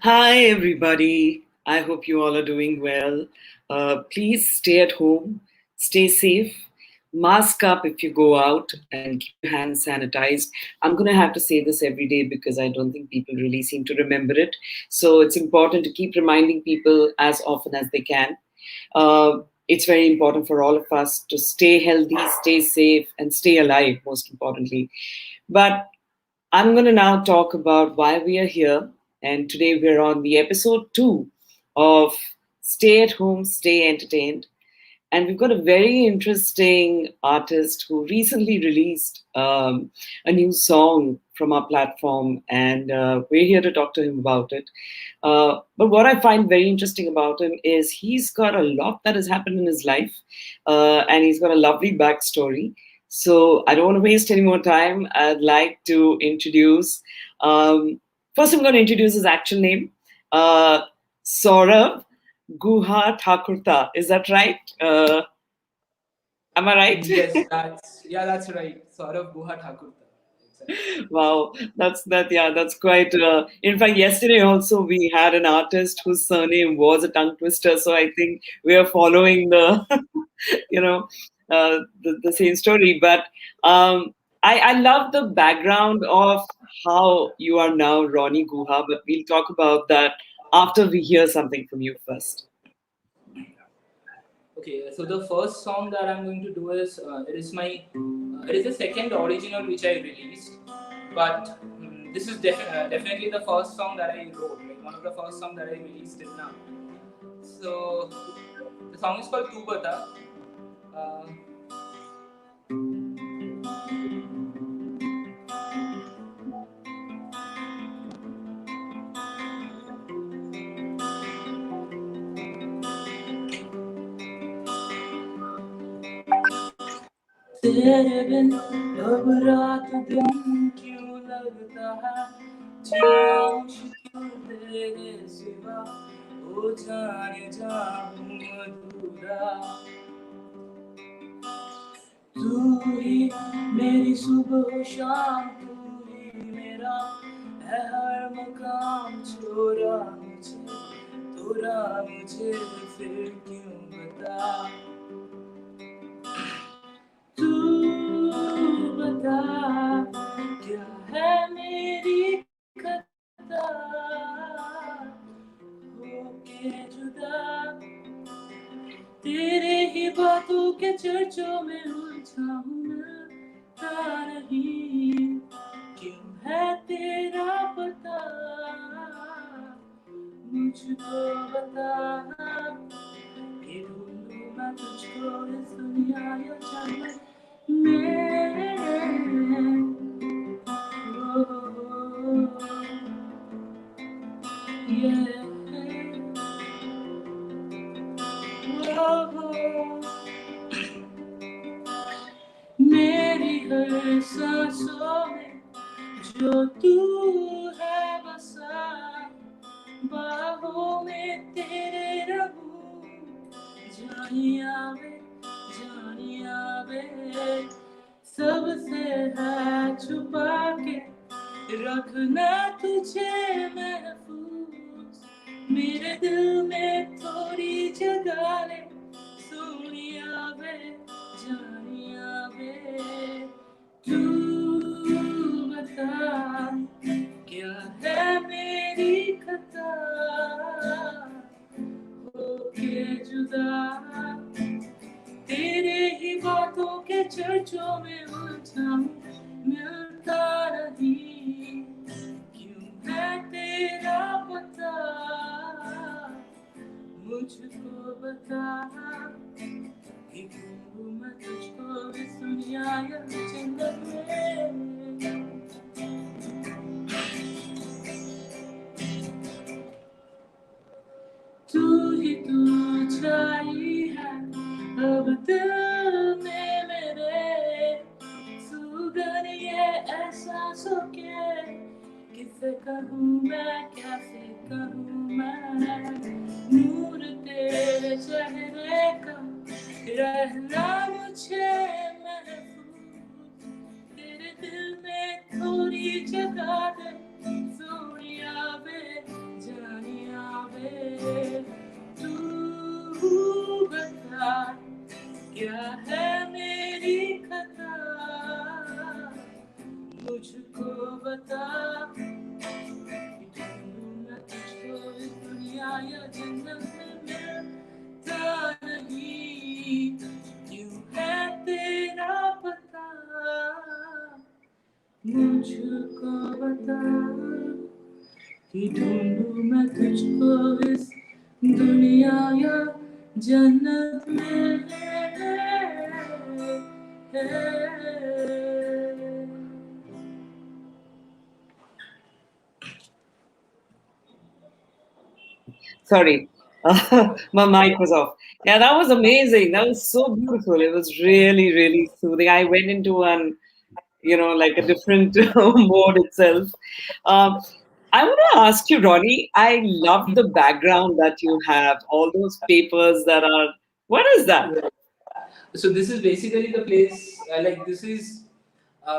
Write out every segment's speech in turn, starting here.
Hi, everybody. I hope you all are doing well. Please stay at home, stay safe, mask up if you go out, and keep your hands sanitized. I'm going to have to say this every day because I don't think people really seem to remember it. So it's important to keep reminding people as often as they can. It's very important for all of us to stay healthy, stay safe, and stay alive, most importantly. But I'm going to now talk about why we are here. And today we're on the episode 2 of Stay at Home, Stay Entertained. And we've got a very interesting artist who recently released a new song from our platform, and we're here to talk to him about it. But what I find very interesting about him is he's got a lot that has happened in his life, and he's got a lovely backstory. So I don't want to waste any more time. I'd like to introduce. First, I'm going to introduce his actual name, uh, Saurav Guha Thakurta. Is that right? Am I right? Yes, that's right. Saurav Guha Thakurta. Exactly. Wow, that's quite. In fact, yesterday also we had an artist whose surname was a tongue twister. So I think we are following the, you know, the same story. But I love the background of how you are now Roney Guha. But we'll talk about that after we hear something from you first. Okay, so the first song that I'm going to do is it is the second original which I released, but this is definitely the first song that I wrote, like one of the first song that I released till now. So the song is called Tu Bata. Uh, तेरे बिन अब रात दिन क्यों लगता है जीना मुश्किल तेरे सिवा ओ जाने जाऊं अधूरा तू ही मेरी सुबह शाम तू ही मेरा है हर मकाम तोरा मुझे फिर क्यों बता तू बता क्या है मेरी खता होके जुदा तेरे ही बातों के चर्चों में उलझा हूँ मिलता नहीं क्यों है तेरा पता मुझको बता कि ढूंढूं मैं तुझको इस दुनिया या जन्नत में yeah. मेरी हर सांसों में जो तू है बसा बाहों में तेरे रहूं जानी आवे सबसे है छुपा के रखना तुझे महफूज मेरे दिल में थोड़ी जगह ले सोनिया वे जानिया वे तू बता क्या है मेरी खता होके जुदा तेरे ही बातों के चर्चों में उलझा मिलता नहीं क्यों है तेरा पता मुझको बता कि ढूंढूं मैं तुझको इस दुनिया या जन्नत में तू छाई है अब दिल में मेरे सुगन ये एहसासों के किसे कहूँ मैं कैसे कहूँ मैं नूर तेरे चेहरे का रहना मुझे महफूज तेरे दिल में थोड़ी जगह दे सोनिया वे जन्म में मिलता नहीं, क्यों है तेरा पता, मुझको बता कि ढूंढूं मैं तुझको इस दुनिया या जन्नत में। Sorry, my mic was off. Yeah, that was amazing. That was so beautiful. It was really, really soothing. I went into an, like a different mode itself. Um, I want to ask you, Ronnie. I love the background that you have. All those papers that are. What is that? So this is basically the place. Like this is,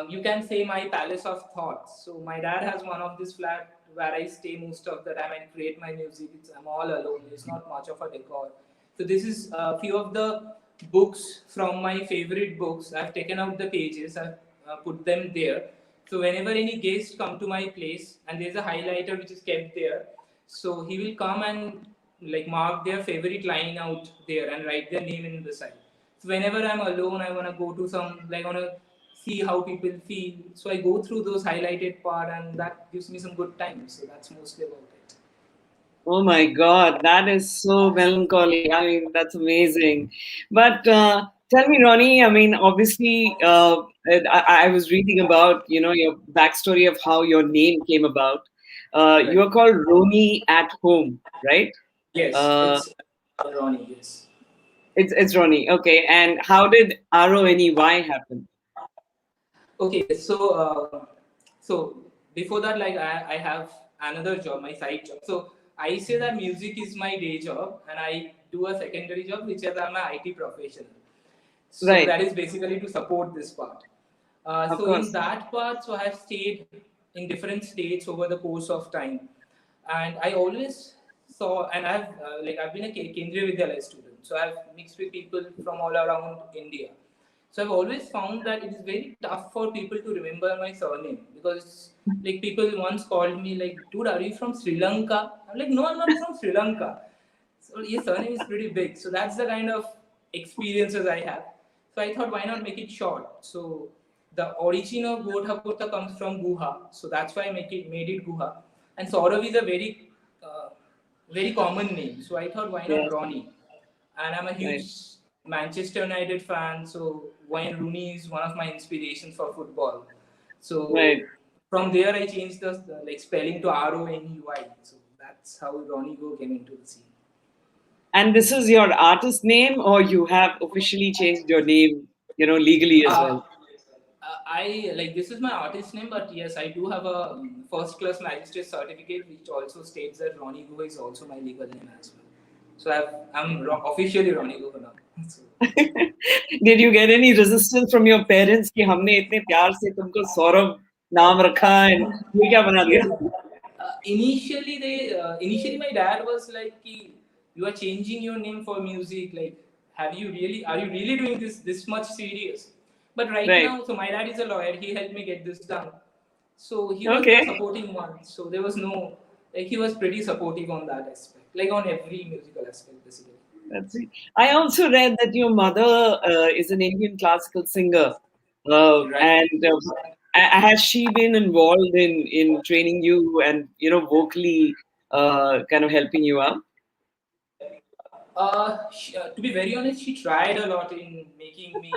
you can say my palace of thoughts. So my dad has one of this flat where I stay most of the time and create my music. I'm all alone. It's not much of a decor. So this is a few of the books from my favorite books. I've taken out the pages. I've put them there. So whenever any guests come to my place, and there's a highlighter which is kept there, so he will come and like mark their favorite line out there and write their name in the side. So whenever I'm alone, I wanna go to some like I wanna see how people feel. So I go through those highlighted part, and that gives me some good times. So that's mostly about it. Oh my God, that is so melancholy. I mean, that's amazing. But tell me, Ronnie, I mean, obviously, I was reading about, your backstory of how your name came about. Right. You're called Roney at home, right? Yes, Uh, it's Ronnie. Yes. it's Ronnie. Okay. And how did RONEY happen? Okay, so before that, like I have another job, my side job. So I say that music is my day job, and I do a secondary job, which is I'm an IT professional. So Right. that is basically to support this part. Of So in course. that part, so I have stayed in different states over the course of time, and I always saw, and I've been a Kendriya Vidyalaya student, so I've mixed with people from all around India. So I've always found that it is very tough for people to remember my surname because like people once called me like, dude, are you from Sri Lanka? I'm like, no, I'm not from Sri Lanka. So your surname is pretty big. So that's the kind of experiences I have. So I thought, why not make it short? So the origin of Godhapurta comes from Guha. So that's why I made it Guha. And Saurav is a uh, very common name. So I thought, why not Yes. Ronnie? And I'm a huge Right. Manchester United fan. So Wayne Rooney is one of my inspirations for football. So Right. from there, I changed the like spelling to RONEY. So that's how Ronnie Go came into the scene. And this is your artist name, or you have officially changed your name, legally as Uh, well? I like this is my artist name, but yes, I do have a first class magistrate certificate, which also states that Ronnie Guha is also my legal name as well. So officially Ronnie Guha now. So, Did you get any resistance from your parents कि हमने इतने प्यार से तुमको सौरभ नाम रखा and ये क्या बना दिया? initially my dad was like, "Ki, you are changing your name for music. Like, are you really doing this much serious?" But right Right. now, so my dad is a lawyer. He helped me get this done. So he was the Okay. supporting one. So there was no like he was pretty supportive on that aspect, like on every musical aspect basically. That's it. I also read that your mother is an Indian classical singer, Right. and has she been involved in training you and vocally kind of helping you out? To be very honest, she tried a lot in making me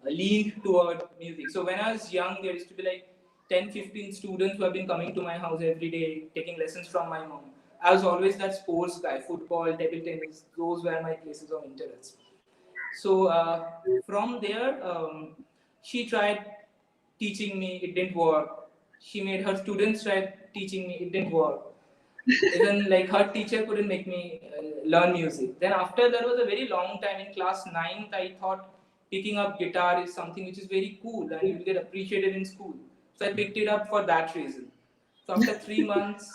lean toward music. So when I was young, there used to be like 10, 15 students who have been coming to my house every day, taking lessons from my mom. I was always that sports guy, football, table tennis, those were my places of interest. So from there, she tried teaching me, it didn't work. She made her students try teaching me, it didn't work. Even like her teacher couldn't make me learn music. Then after there was a very long time in class 9th, I thought picking up guitar is something which is very cool and you'll get appreciated in school. So I picked it up for that reason. So after 3 months,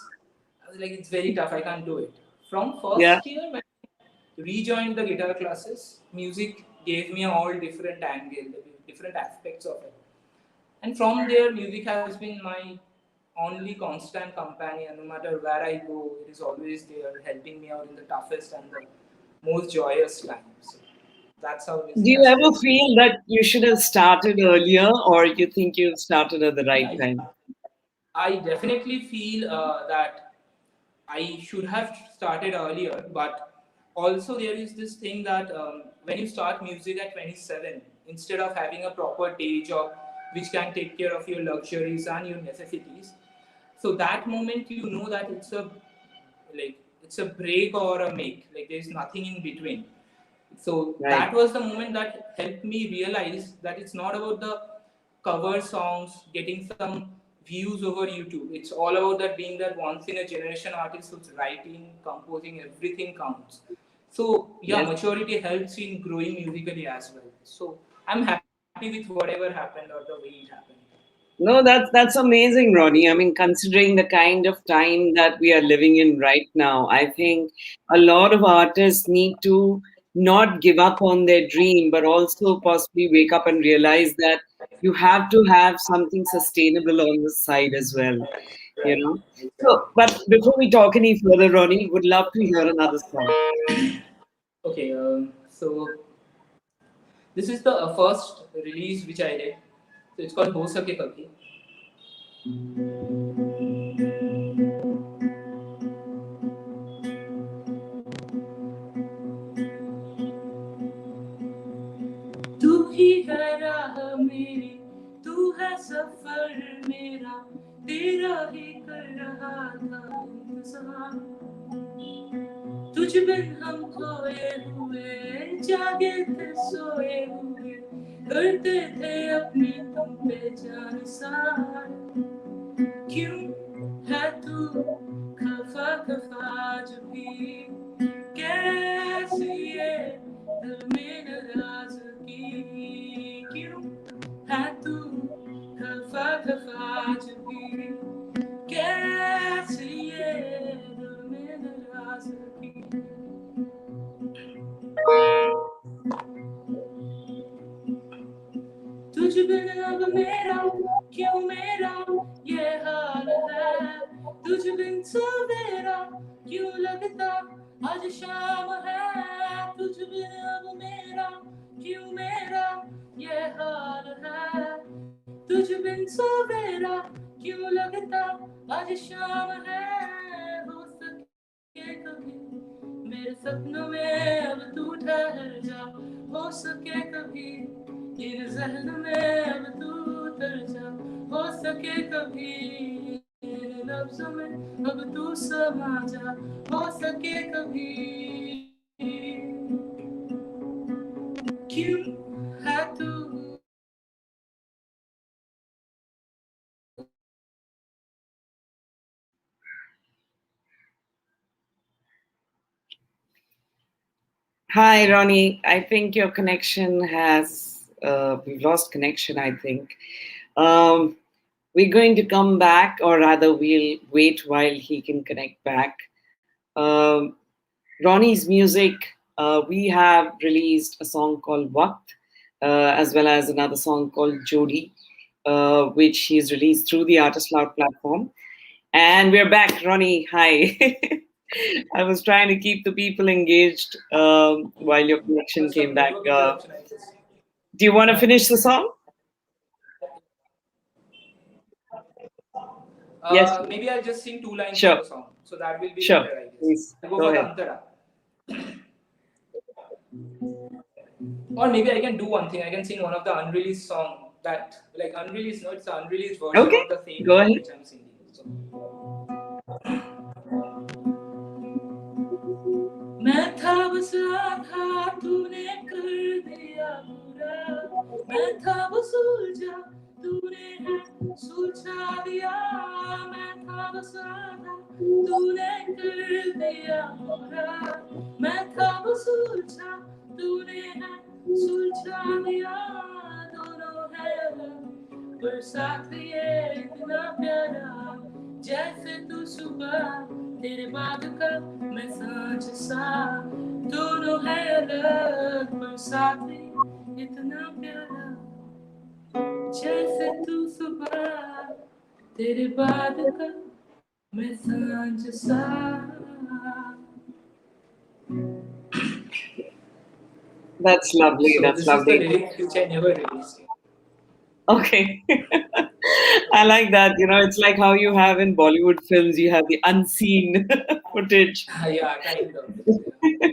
I was like, it's very tough, I can't do it. From Yeah. first year, when I rejoined the guitar classes, music gave me a all different angle, different aspects of it. And from there, music has been my only constant companion. No matter where I go, it is always there, helping me out in the toughest and the most joyous times. So that's how Do music you has ever helped me. feel that you should have started earlier, or you think you've started at the right Yeah, time? I definitely feel that I should have started earlier, but also there is this thing that when you start music at 27, instead of having a proper day job which can take care of your luxuries and your necessities, so that moment you know that it's a break or a make, like there's nothing in between. So Right. that was the moment that helped me realize that it's not about the cover songs getting some views over YouTube. It's all about that being that once in a generation artist who's writing, composing, everything counts. So yeah, Yes. maturity helps in growing musically as well. So I'm happy with whatever happened or the way it happened. No, that's amazing, Ronnie. I mean, considering the kind of time that we are living in right now, I think a lot of artists need to not give up on their dream, but also possibly wake up and realize that you have to have something sustainable on the side as well, you know. So, but before we talk any further, Ronnie, would love to hear another song. Okay, so this is the first release which I did. So it's called Ho Sake Kabhi. तू ही है राह मेरी, तू है सफर मेरा, तेरा ही कर रहा था इंतजार। तुझ बिन हम खोए हुए, जागे थे सोए हुए, करते थे अपनी तुम पे जान सार। क्यों है तू खफा खफा जो भी, कैसी ये दिल में नाराजगी, क्यों है तू खफा खफा जो भी, कैसी ये दिल में नाराजगी। तुझ बिन अब मेरा क्यों मेरा ये हाल है, तुझ बिन सवेरा क्यों लगता आज शाम है, तुझ बिन अब मेरा क्यों मेरा ये हाल है, तुझ बिन सवेरा क्यों लगता आज शाम है। हो सके कभी मेरे सपनों में अब तू ठहर जा, हो सके कभी इन जहन में अब तू उतर जा, हो सके कभी इन लफ्जों में अब तू समा जा, हो सके कभी। क्यों है तू Hi, Ronnie. I think your connection has, we've lost connection, I think. Um, we're going to come back, or rather, we'll wait while he can connect back. Um, Ronnie's music, we have released a song called Waqt, as well as another song called Jodi, which he's released through the Artist Loud platform. And we're back, Ronnie. Hi. I was trying to keep the people engaged while your connection some came back. network interruption, I guess. Do you want to Yeah. finish the song? Yes, please. Maybe I'll just sing two lines of Sure, the song, so that will be sure. better, I guess. Please I'll go go for the ahead. Antara. Or maybe I can do one thing. I can sing one of the unreleased song that, like unreleased, no, it's the unreleased version Okay, of the same go song ahead. which I'm singing. So, मैं था बस आधा तूने कर दिया पूरा, मैं था बस उलझा तूने है सुलझा दिया, मैं था बस आधा तूने कर दिया पूरा, मैं था बस उलझा तूने है सुलझा दिया। दोनों है अलग पर साथ ये इतना प्यारा, जैसे तू सुबह तेरे बाद का मैं सांझ सा, दोनों है अलग पर साथ ही इतना प्यारा, जैसे तू सुबह तेरे बाद का मैं सांझ सा. That's lovely. So That's this is the lovely. lyrics which I never released. Okay. I like that. It's like how you have in Bollywood films, you have the unseen footage. Yeah, kind of. Yeah.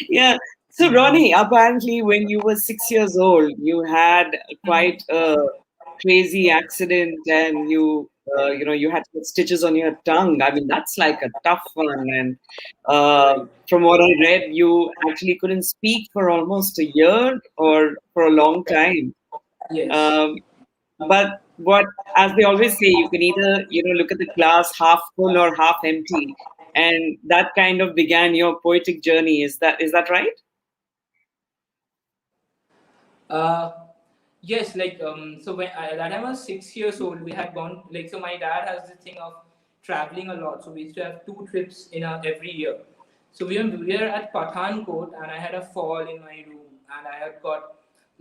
Yeah. So, Ronnie, apparently, when you were 6 years old, you had quite a crazy accident, and you had stitches on your tongue. I mean, that's like a tough one. And Right. from what I read, you actually couldn't speak for almost a year or for a long time. Yes. Um, but what, as they always say, you can either look at the glass half full or half empty, and that kind of began your poetic journey. Is that right? Uh, yes, like so when I was 6 years old, we had gone like so. My dad has this thing of traveling a lot, so we used to have two trips in every year. So we were at Pathankot, and I had a fall in my room, and I had got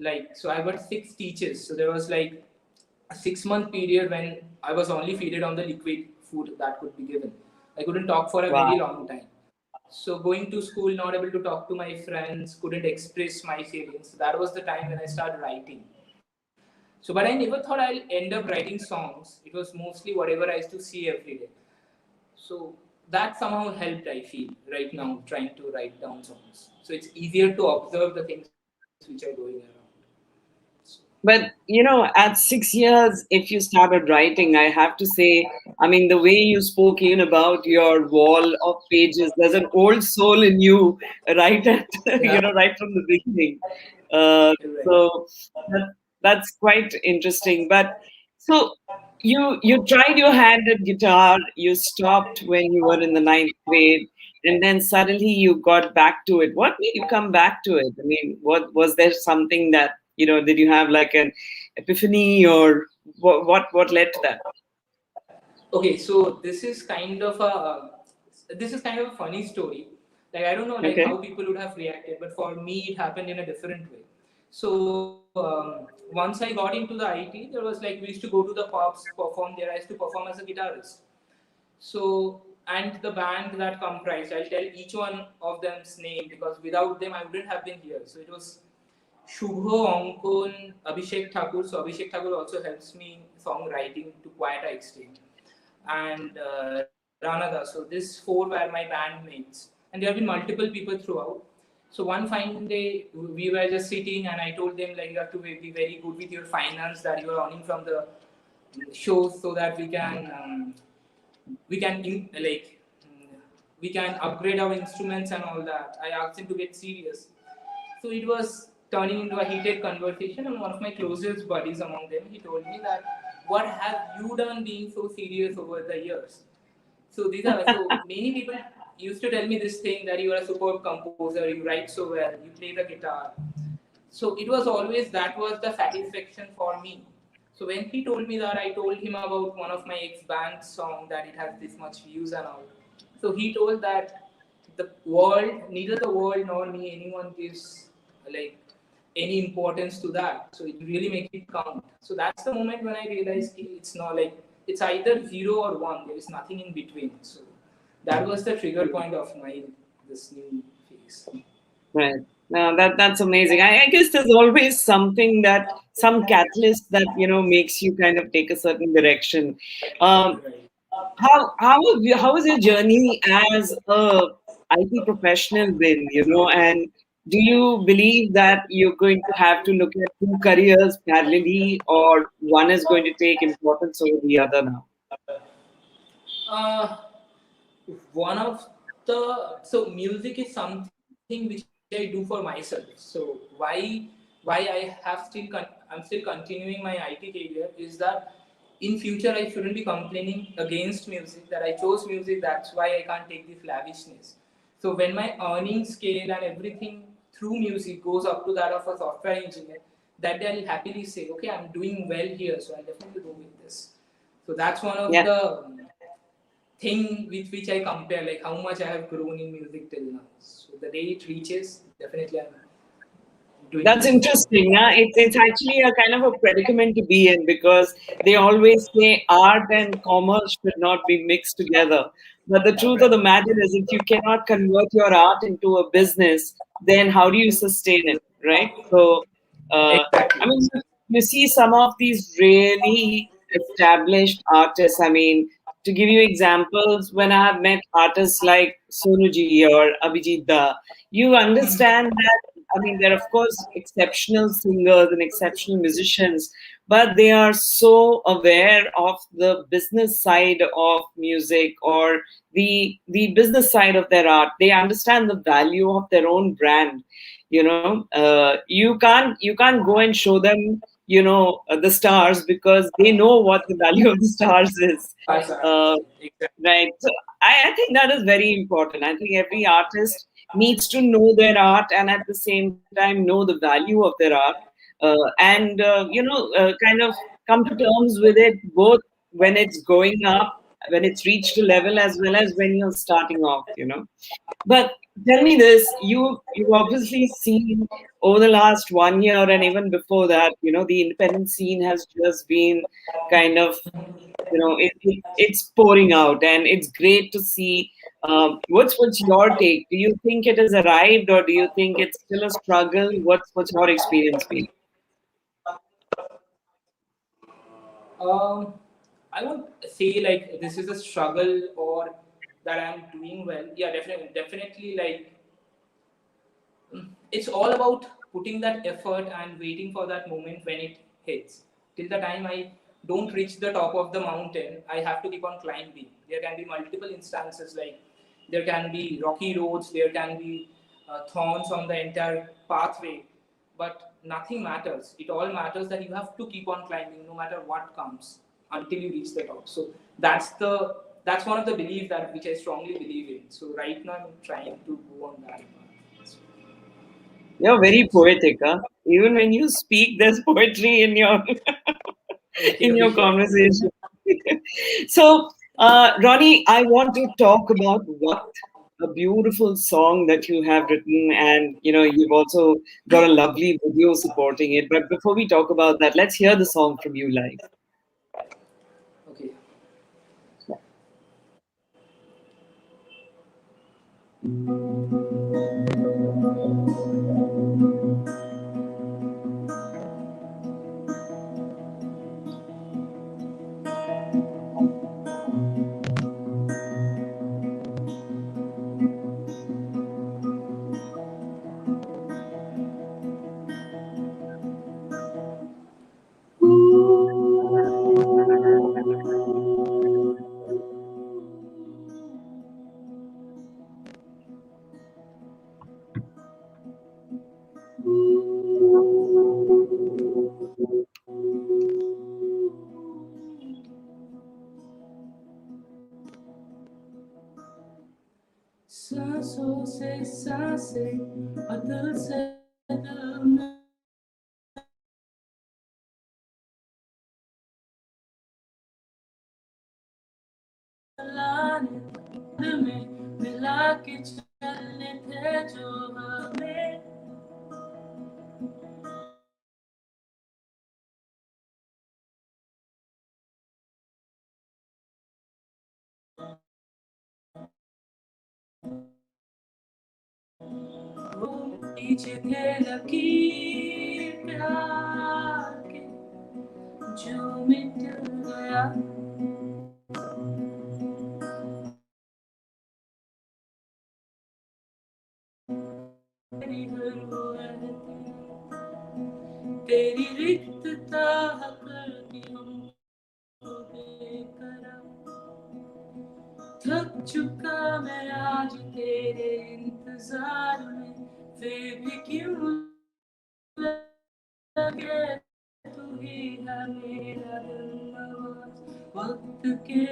I got six stitches. So there was like a 6 month period when I was only feeded on the liquid food that could be given. I couldn't talk for a very Wow. long time. So going to school, not able to talk to my friends, couldn't express my feelings. That was the time when I started writing. So, but I never thought I'll end up writing songs. It was mostly whatever I used to see every day. So that somehow helped. I feel right now trying to write down songs. So it's easier to observe the things which are going around. But at 6 years, if you started writing, I have to say, I mean, the way you spoke even about your wall of pages, there's an old soul in you, right at Yeah. right from the beginning. Uh, Right. so that's quite interesting. But so you tried your hand at guitar, you stopped when you were in the ninth grade, and then suddenly you got back to it. What made you come back to it? I mean, what was there something that did you have like an epiphany, or what led to that? Okay, so this is kind of a funny story. Like I don't know like Okay. how people would have reacted, but for me it happened in a different way. So once I got into the IT, there was like we used to go to the pubs, perform there. I used to perform as a guitarist. So and the band that comprised, I'll tell each one of them's name because without them I wouldn't have been here. So it was Shubho, Onkon, Abhishek Thakur. So Abhishek Thakur also helps me in songwriting to quite an extent. And Ranada. So these four were my bandmates. And there have been multiple people throughout. So one fine day, we were just sitting, and I told them like you have to be very good with your finance that you are earning from the shows, so that we can upgrade our instruments and all that. I asked him to get serious. So it was turning into a heated conversation, and one of my closest buddies among them, he told me that, "What have you done being so serious over the years?" So many people used to tell me this thing that you are a superb composer, you write so well, you play the guitar. So it was always that was the satisfaction for me. So when he told me that, I told him about one of my ex band song that it has this much views and all. So he told that the world, neither the world nor me, anyone gives like any importance to that. So it really make it count. So that's the moment when I realized it's not like it's either zero or one. There is nothing in between. So that was the trigger point of my this new phase. Right. Now that's amazing. I guess there's always something, that some catalyst that makes you kind of take a certain direction. Um, Right. how has your journey as a IT professional been? And do you believe that you're going to have to look at two careers parallelly, or one is going to take importance over the other now? Uh, one of the so music is something which I do for myself. So why I have I'm still continuing my IT career is that in future I shouldn't be complaining against music that I chose music. That's why I can't take this lavishness. So when my earning scale and everything through music goes up to that of a software engineer, that day I'll happily say, okay, I'm doing well here, so I'll definitely go with this. So that's one of Yeah. the thing with which I compare, like how much I have grown in music till now. So the day it reaches, definitely I'm doing That's this work. interesting. Huh? It's actually a kind of a predicament to be in because they always say art and commerce should not be mixed together. But the truth of the matter is, if you cannot convert your art into a business, then how do you sustain it, right? So, I Exactly. mean, you see some of these really established artists. I mean, to give you examples, when I have met artists like Sonuji or Abhijit Da, you understand that I mean, they're of course exceptional singers and exceptional musicians, but they are so aware of the business side of music or the business side of their art. They understand the value of their own brand. You can't go and show them the stars because they know what the value of the stars is. Stars are. Uh, Exactly. Right. So I think that is very important. I think every artist needs to know their art and at the same time know the value of their art and kind of come to terms with it both when it's going up, when it's reached a level, as well as when you're starting off. But tell me this, you've obviously seen over the last 1 year and even before that, the independent scene has just been kind of it's pouring out and it's great to see. What's your take? Do you think it has arrived or do you think it's still a struggle? What's your experience been? Um, I would say like this is a struggle or that I'm doing well. Yeah, definitely, definitely. Like it's all about putting that effort and waiting for that moment when it hits. Till the time I don't reach the top of the mountain, I have to keep on climbing. There can be multiple instances, like there can be rocky roads, there can be thorns on the entire pathway, but nothing matters. It all matters that you have to keep on climbing no matter what comes until you reach the top. So that's one of the beliefs that which I strongly believe in. So right now I'm trying to go on that path. You're very poetic, huh? Even when you speak, there's poetry in your Okay, in okay, your sure. conversation. So, Ronnie, I want to talk about what a beautiful song that you have written, and you've also got a lovely video supporting it. But before we talk about that, let's hear the song from you live. Okay. सांसों से सांसें और दिल से दिल मिलाने में मिला के चलने थे जो हमें वो पीछे थे लकीर प्यार के जो मिट गया तेरी हर वो तेरी रिक्तता करती हमको बेकरार थक चुका मैं आज तेरे इंतजार में फिर भी क्यों लगे तू ही है मेरा दिल वक्त के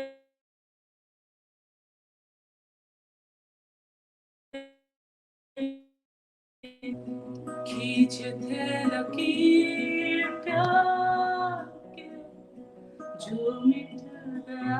खींचे थे लकीर प्यार के जो मिट गया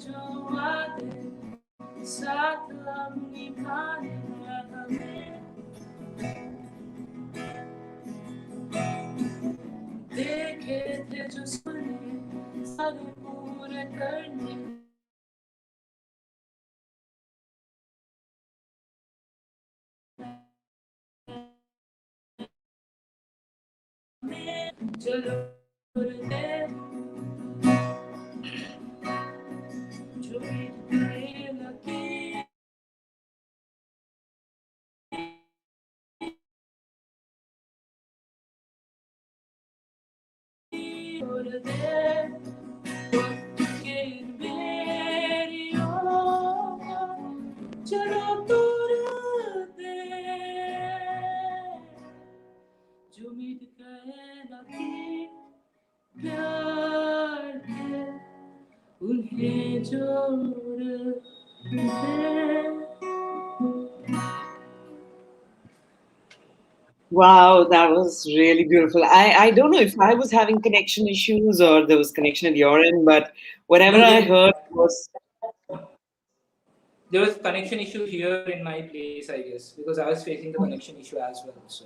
जो वादे साथ हम निभाने हैं हमें, देखे थे जो सुने सारे पूरे करने में, चलो दे जो बीते लगी और दे के बेरियों चलो तोड़ दे जो उम्मीद कहे लगी प्यार के उन्हें जोड़ दे. Wow, that was really beautiful. I don't know if I was having connection issues or there was connection at your end, but whatever No, I heard was. there was connection issue here in my place, I guess, because I was facing the connection issue as well. So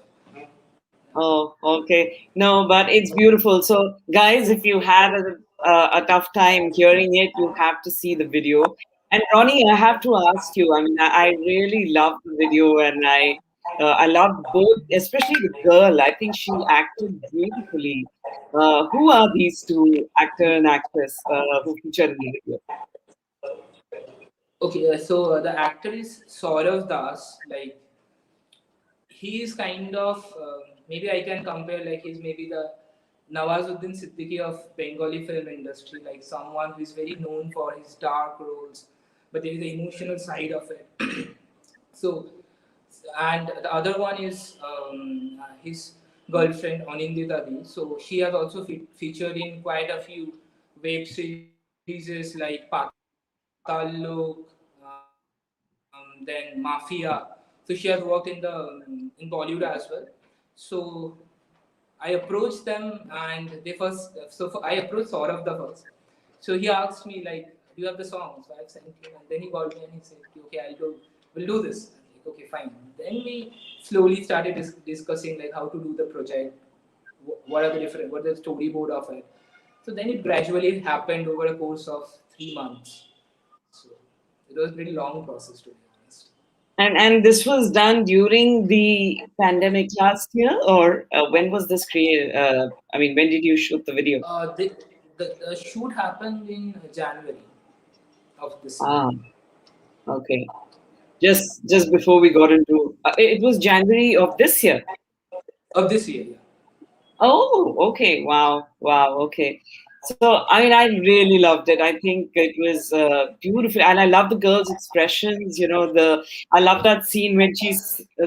Oh, okay. No, but it's beautiful. So, guys, if you had a tough time hearing it, you have to see the video. And Ronnie, I have to ask you. I mean, I really love the video, and I love both, especially the girl. I think she acted beautifully. Who are these two actor and actress who featured in the video? okay, so the actor is Saurav Das. Like he is kind of maybe I can compare like he's maybe the Nawazuddin Siddiqui of Bengali film industry, like someone who is very known for his dark roles, but there is the emotional side of it. So, and the other one is his girlfriend Anindita Di. So she has also featured in quite a few web series like Patal then Mafia. So she has worked in Bollywood as well. So I approached them and they first. I approached Saurav the first. So he asked me like, "Do you have the song?" So I sent him, and then he called me and he said, "Okay, we'll do this." I'm like, "Okay, fine." Then we slowly started discussing like how to do the project, what are the storyboard of it. So then it gradually happened over a course of 3 months. So it was a very long process to be honest. And this was done during the pandemic last year, or when was this created? I mean, when did you shoot the video? The shoot happened in January of this year. Ah, okay. Just before we got into it was January of this year. Of this year, yeah. Oh, okay. Wow. Wow. Okay. So, I mean, I really loved it. I think it was beautiful. And I love the girl's expressions. I love that scene when she's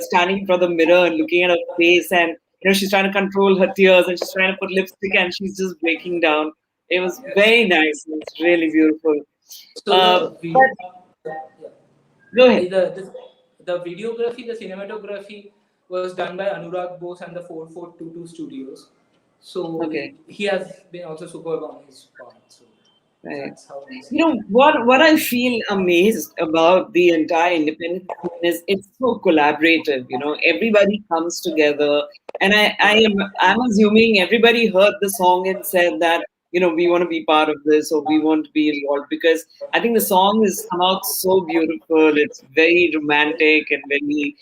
standing in front of the mirror and looking at her face, and, she's trying to control her tears and she's trying to put lipstick and she's just breaking down. It was Yes. very nice. It was really beautiful. So But yeah. go the, ahead. the the videography, the cinematography was done by Anurag Bose and the 4422 Studios. So Okay. he has been also superb on his part. So Right. that's how we see. What I feel amazed about the entire independent scene is it's so collaborative. Everybody comes together, and I'm assuming everybody heard the song and said that we want to be part of this or we want to be involved, because I think the song has come out so beautiful. It's very romantic and very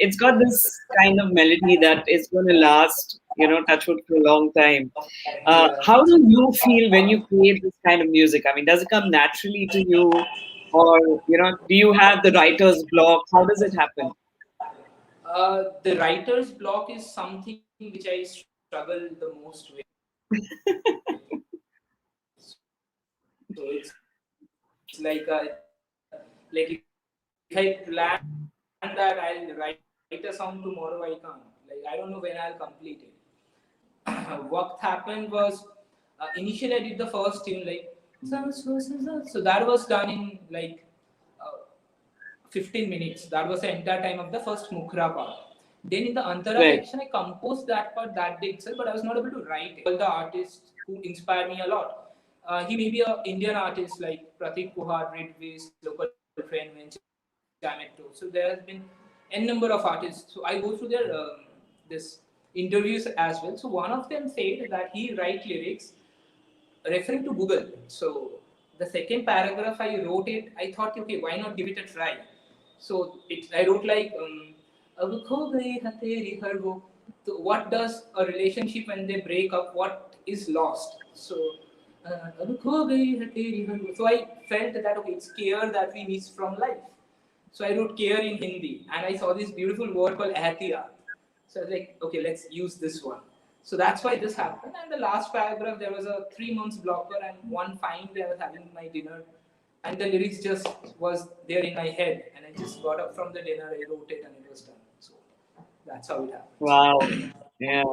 it's got this kind of melody that is going to last, touchwood, for a long time. Yeah. How do you feel when you create this kind of music? I mean, does it come naturally to you, or do you have the writer's block? How does it happen? The writer's block is something which I struggle the most with. So it's like if I plan that I'll write a song tomorrow, I can't. Like I don't know when I'll complete it. What happened was initially I did the first tune like so that was done in like uh, 15 minutes. That was the entire time of the first Mukhra part. Then in the Antara Right. section, I composed that part that day itself, but I was not able to write it. All the artists who inspired me a lot. He may be an Indian artist like Pratik Kuhar, Red Waste, Local Train, Venture Metro. So there has been n number of artists. So I go through their this interviews as well. So one of them said that he write lyrics referring to Google. So the second paragraph I wrote it, I thought, okay, why not give it a try? So I wrote like, अब खो गई है तेरी हर वो. So what does a relationship when they break up? What is lost? So अब खो गई है तेरी हर वो. So I felt that okay, it's care that we miss from life. So I wrote care in Hindi, and I saw this beautiful word called ehtiyat. So I was like, okay, let's use this one. So that's why this happened. And the last paragraph, there was a 3 months blocker, and one fine day I was having my dinner, and the lyrics just was there in my head, and I just got up from the dinner, I wrote it, and it was done. So that's how it happens. Wow. Yeah.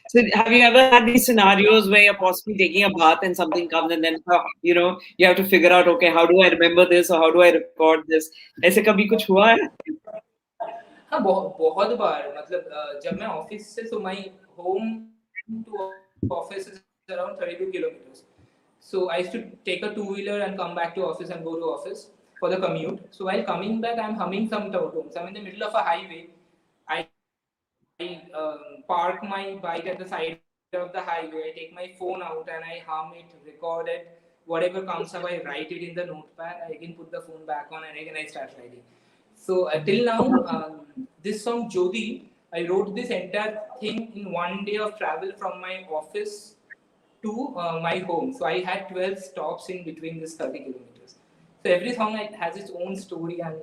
So have you ever had these scenarios where you're possibly taking a bath and something comes and then you have to figure out, okay, how do I remember this or how do I record this? ऐसे कभी कुछ हुआ है? हाँ, बहुत बार. मतलब जब मैं ऑफिस से, so my home to office is around 32 kilometers. So I used to take a two-wheeler and come back to office and go to office for the commute. So while coming back, I'm humming some tones. I'm in the middle of a highway. I park my bike at the side of the highway. I take my phone out and I hum it, record it. Whatever comes up, I write it in the notepad. I again put the phone back on and again I start writing. So till now, this song Jodi, I wrote this entire thing in one day of travel from my office to my home. So I had 12 stops in between this 30 kilometers. So every song has its own story, and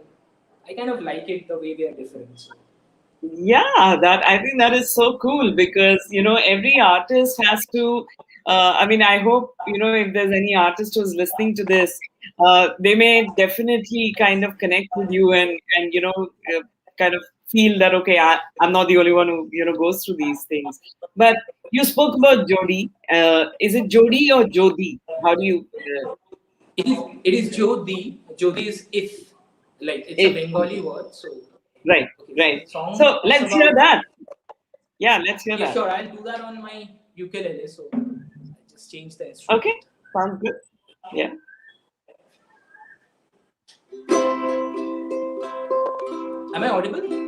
I kind of like it the way they are different. So. Yeah, that I think that is so cool because every artist has to. I mean, I hope if there's any artist who's listening to this, they may definitely kind of connect with you and kind of feel that okay, I'm not the only one who goes through these things. But you spoke about Jodi. Is it Jodi or Jodi? How do you? It is Jodi. Jodi is if, like it's a If Bengali word. So right, okay, so right. the song So is let's hear about. that. Yeah, let's hear Yeah, that. sure. I'll do that on my ukulele. So I just change the Okay, instrument. sounds good. Yeah. Am I audible?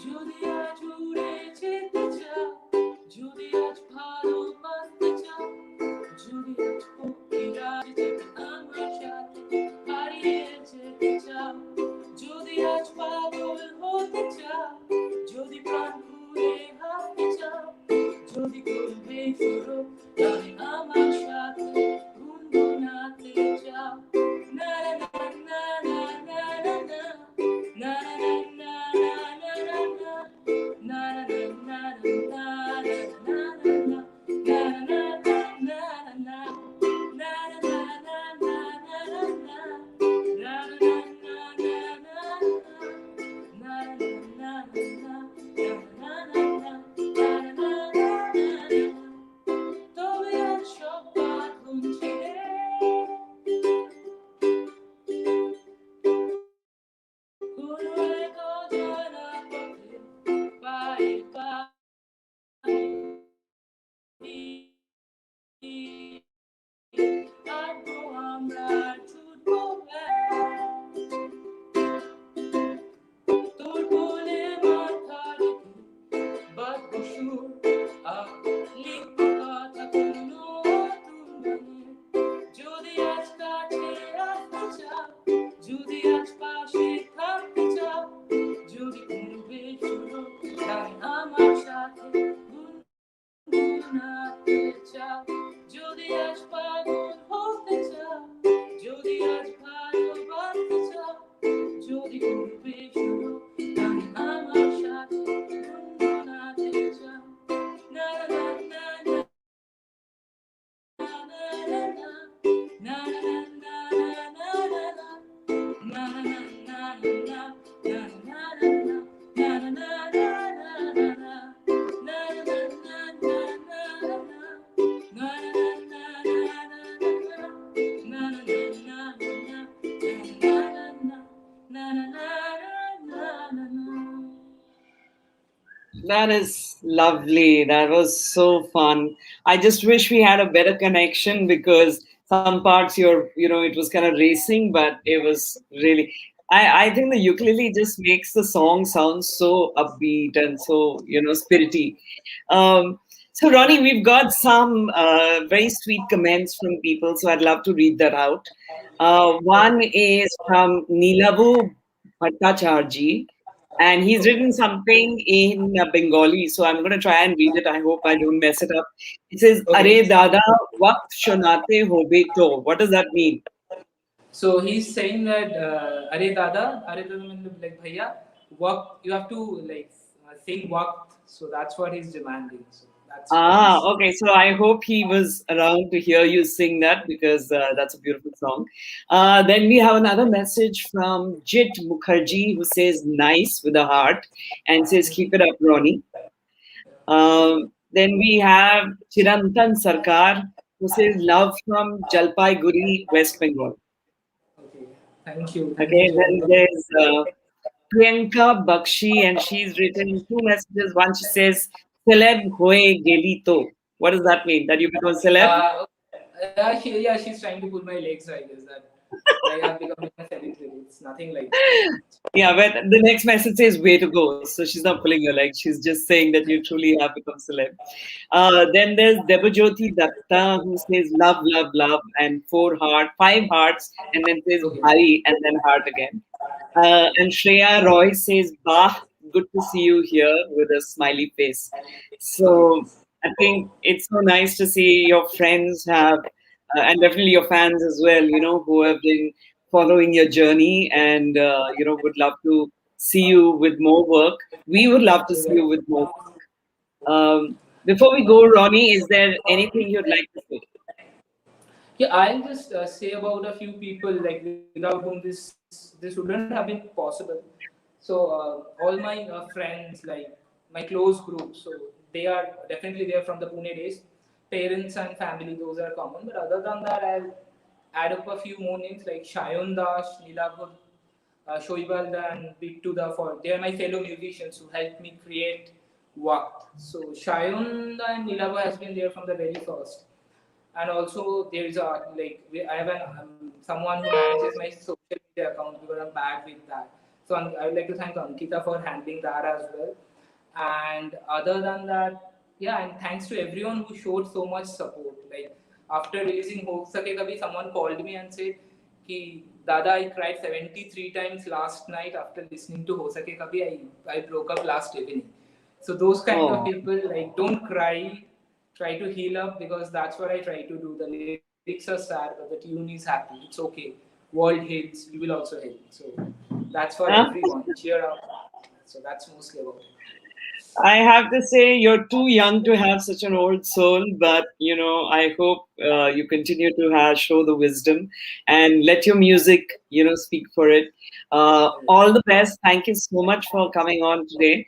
যদি আজ উড়ে যেতে চাও, যদি আজ ভালোবাসতে চাও, যদি আজ পক্ষীরাজ That is lovely. That was so fun. I just wish we had a better connection because some parts it was kind of racing, but it was really. I think the ukulele just makes the song sound so upbeat and so spirity. So Ronnie, we've got some very sweet comments from people, so I'd love to read that out. One is from Nilavu Bhattacharji, and he's written something in Bengali, so I'm going to try and read it. I hope I don't mess it up. It says, Okay. "Are Dada, waqt shonate hobe to." What does that mean? So he's saying that, Are Dada means like Bhaiya, work, you have to like sing waqt. So that's what he's demanding. So that's Ah, nice. okay. So I hope he was around to hear you sing that because that's a beautiful song. Then we have another message from Jit Mukherjee who says "nice" with a heart and says, "Keep it up, Ronnie." Then we have Chirantan Sarkar who says love from Jalpaiguri, West Bengal. Okay. Thank you, Okay, then Chiranta. there's Priyanka Bakshi, and she's written two messages. One she says, "Celeb hoye geli to." What does that mean? That you become celeb? Yeah, she's trying to pull my legs, I guess. That like I've become a celebrity. It's nothing like that. Yeah, but the next message says "way to go." So she's not pulling your leg. She's just saying that you truly have become celeb. Then there's Debajyoti Datta who says love, love, love, and five hearts, and then says Okay. bhai, and then heart again. And Shreya Roy says, "Bah, good to see you here," with a smiley face. Okay. So I think it's so nice to see your friends have, and definitely your fans as well, who have been following your journey and, would love to see you with more work. We would love to see you with more work. Before we go, Ronnie, is there anything you'd like to say? Yeah, I'll just say about a few people like without whom this wouldn't have been possible. So all my friends, like my close group, so they are definitely there from the Pune days. Parents and family, those are common. But other than that, I'll add up a few more names like Shayon Dash, Nilabhur, Shoibal, and Bittu Da. For they are my fellow musicians who helped me create Waqt. So Shayon and Nilabhur has been there from the very first. And also there is I have someone who manages my social media account because I'm bad with that. So I would like to thank Ankita for handling that as well. And other than that, yeah, and thanks to everyone who showed so much support. Like after releasing Ho Sake Kabhi, someone called me and said, "Ki Dada, I cried 73 times last night after listening to Ho Sake Kabhi. I broke up last evening." So those kind of Oh. people, like, don't cry, try to heal up, because that's what I try to do. The lyrics are sad, but the tune is happy. It's okay. World hates, you will also hate. So that's for Huh? everyone. Cheer up. So that's mostly about it. I have to say, you're too young to have such an old soul, but I hope you continue to show the wisdom and let your music, speak for it. All the best. Thank you so much for coming on today,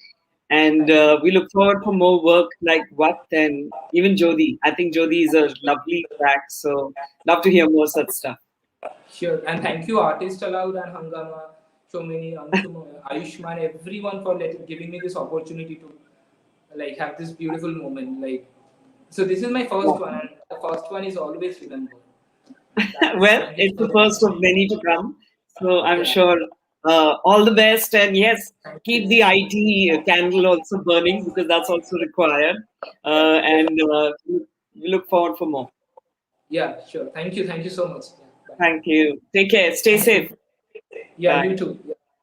and Thank you. we look forward for more work like what and even Jodi. I think Jodi is a lovely track, so love to hear more such stuff. Sure. And thank you, Artist Aloud and Hangama, Shomini, Anshum, Ayushman, everyone for giving me this opportunity to like have this beautiful moment. Like, so this is my first one, and the first one is always remembered. That's Well, thank you it's so the much. first of many to come. So I'm Yeah. sure all the best. And yes, Thank keep you. the IT candle also burning because that's also required. Yeah. And we look forward for more. Yeah. Sure. Thank you. Thank you so much. Yeah. Bye. Thank you. Take care. Stay Thank safe. you. Yeah. Bye. You too. Yeah.